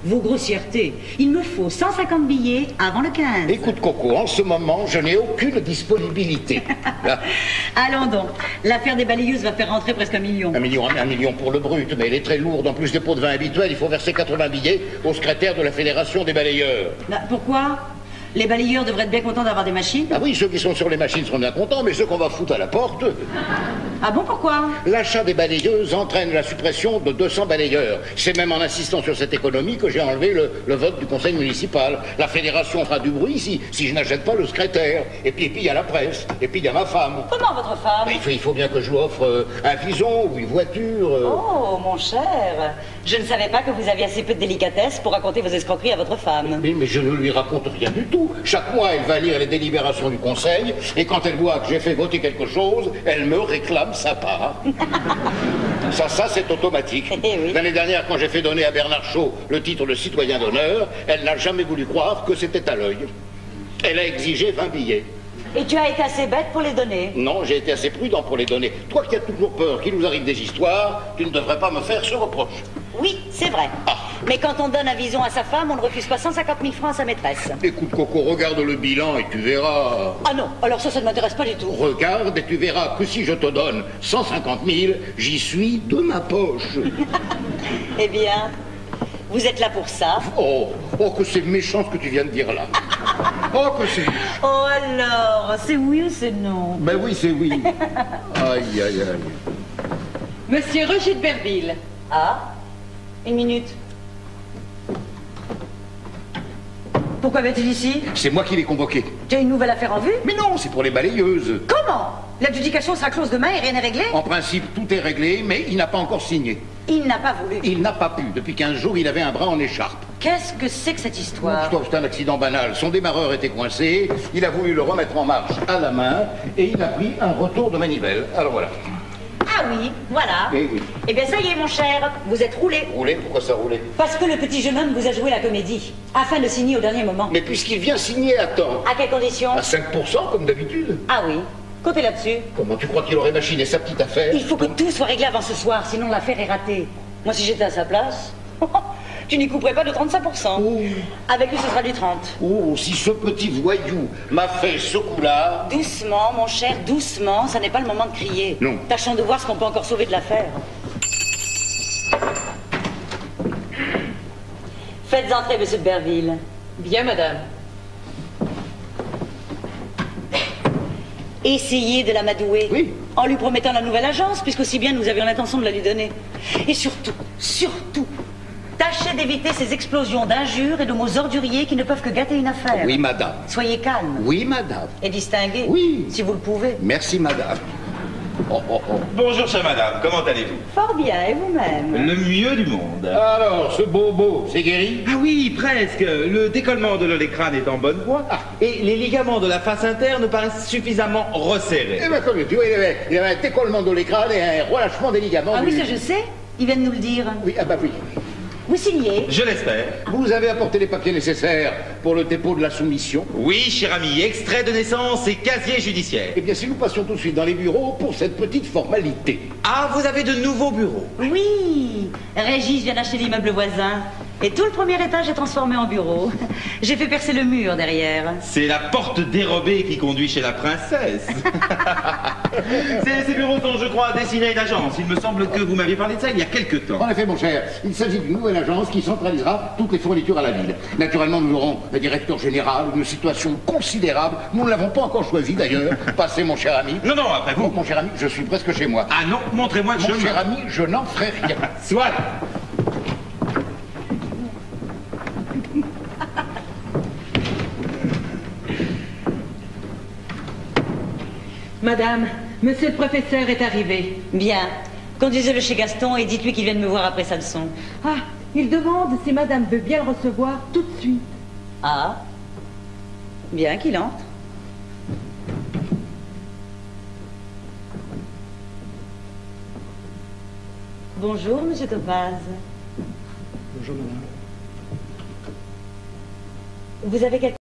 Vos grossièretés. Il me faut 150 billets avant le 15. Écoute, Coco, en ce moment, je n'ai aucune disponibilité. Là. Allons donc. L'affaire des balayeuses va faire rentrer presque 1 million. Un million pour le brut, mais elle est très lourde. En plus des pots de vin habituels, il faut verser 80 billets au secrétaire de la Fédération des balayeurs. Pourquoi? Les balayeurs devraient être bien contents d'avoir des machines. Ah oui, ceux qui sont sur les machines seront bien contents, mais ceux qu'on va foutre à la porte... Ah bon, pourquoi? L'achat des balayeuses entraîne la suppression de 200 balayeurs. C'est même en insistant sur cette économie que j'ai enlevé le vote du conseil municipal. La fédération fera du bruit si je n'achète pas le secrétaire. Et puis il y a la presse, et puis il y a ma femme. Comment votre femme? Il faut bien que je lui offre un vison ou une voiture. Oh, mon cher, je ne savais pas que vous aviez assez peu de délicatesse pour raconter vos escroqueries à votre femme. Mais je ne lui raconte rien du tout. Chaque mois, elle va lire les délibérations du conseil, et quand elle voit que j'ai fait voter quelque chose, elle me réclame sa part. Ça c'est automatique. Oui. L'année dernière, quand j'ai fait donner à Bernard Shaw le titre de citoyen d'honneur, elle n'a jamais voulu croire que c'était à l'œil. Elle a exigé 20 billets. Et tu as été assez bête pour les donner? Non, j'ai été assez prudent pour les donner. Toi qui as toujours peur qu'il nous arrive des histoires, tu ne devrais pas me faire ce reproche. Oui, c'est vrai. Mais quand on donne un vison à sa femme, on ne refuse pas 150 000 francs à sa maîtresse. Écoute, Coco, regarde le bilan et tu verras. Ah non, alors ça ne m'intéresse pas du tout. Regarde et tu verras que si je te donne 150 000, j'y suis de ma poche. Eh bien, vous êtes là pour ça. Oh, que c'est méchant ce que tu viens de dire là. Oh, que c'est... Oh alors, c'est oui ou c'est non? Ben oui, c'est oui. Aïe, aïe, aïe. Monsieur Roger de Berville. Ah, une minute. Pourquoi vas-tu ici? C'est moi qui l'ai convoqué. Tu as une nouvelle affaire en vue? Mais non, c'est pour les balayeuses. Comment? L'adjudication sera close demain et rien n'est réglé? En principe, tout est réglé, mais il n'a pas encore signé. Il n'a pas voulu. Il n'a pas pu. Depuis 15 jours, il avait un bras en écharpe. Qu'est-ce que c'est que cette histoire? C'est un accident banal. Son démarreur était coincé, il a voulu le remettre en marche à la main, et il a pris un retour de manivelle. Alors voilà. Ah oui, voilà. Eh oui. Eh bien ça y est mon cher, vous êtes roulé. Roulé? Pourquoi ça roulait? Parce que le petit jeune homme vous a joué la comédie, afin de signer au dernier moment. Mais puisqu'il vient signer à temps, À quelles conditions? à 5% comme d'habitude. Ah oui, comptez là-dessus. Comment tu crois qu'il aurait machiné sa petite affaire? Il faut que tout soit réglé avant ce soir, sinon l'affaire est ratée. Moi si j'étais à sa place, tu n'y couperais pas de 35%. Oh. Avec lui ce sera du 30. Oh, si ce petit voyou m'a fait ce coup-là... Doucement mon cher, doucement, ça n'est pas le moment de crier. Non. Tâchons de voir ce qu'on peut encore sauver de l'affaire. Faites entrer monsieur de Berville. Bien, madame. Essayez de l'amadouer. Oui. En lui promettant la nouvelle agence, puisqu'aussi bien nous avions l'intention de la lui donner. Et surtout, tâchez d'éviter ces explosions d'injures et de mots orduriers qui ne peuvent que gâter une affaire. Oui, madame. Soyez calme. Oui, madame. Et distingué. Oui. Si vous le pouvez. Merci, madame. Oh. Bonjour, chère madame, comment allez-vous? Fort bien, et vous-même? Le mieux du monde. Alors, ce bobo, c'est guéri? Ah oui, presque. Le décollement de l'olécrane est en bonne voie. Et les ligaments de la face interne paraissent suffisamment resserrés. Eh bien, comme tu vois, il avait un décollement de l'écran et un relâchement des ligaments. Ah oui, ça je sais. Ils viennent nous le dire. Oui, ah bah oui. Vous signez? Je l'espère. Vous avez apporté les papiers nécessaires pour le dépôt de la soumission? Oui, cher ami, extrait de naissance et casier judiciaire. Eh bien, si nous passions tout de suite dans les bureaux pour cette petite formalité. Ah, vous avez de nouveaux bureaux. Oui. Régis vient d'acheter l'immeuble voisin. Et tout le premier étage est transformé en bureau. J'ai fait percer le mur derrière. C'est la porte dérobée qui conduit chez la princesse. Ces bureaux sont, je crois, destinés à une agence. Il me semble que vous m'aviez parlé de ça il y a quelque temps. En effet, mon cher, il s'agit d'une nouvelle agence qui centralisera toutes les fournitures à la ville. Naturellement, nous aurons un directeur général, une situation considérable. Nous ne l'avons pas encore choisi, d'ailleurs. Passez, mon cher ami. Non, après vous. Mon cher ami, je suis presque chez moi. Ah non, montrez-moi le Mon chemin. cher ami, je n'en ferai rien. Soit. Madame, monsieur le professeur est arrivé. Bien. Conduisez-le chez Gaston et dites-lui qu'il vienne me voir après sa leçon. Ah, il demande si madame veut bien le recevoir tout de suite. Ah. Bien qu'il entre. Bonjour, monsieur Topaz. Bonjour, madame. Vous avez quelque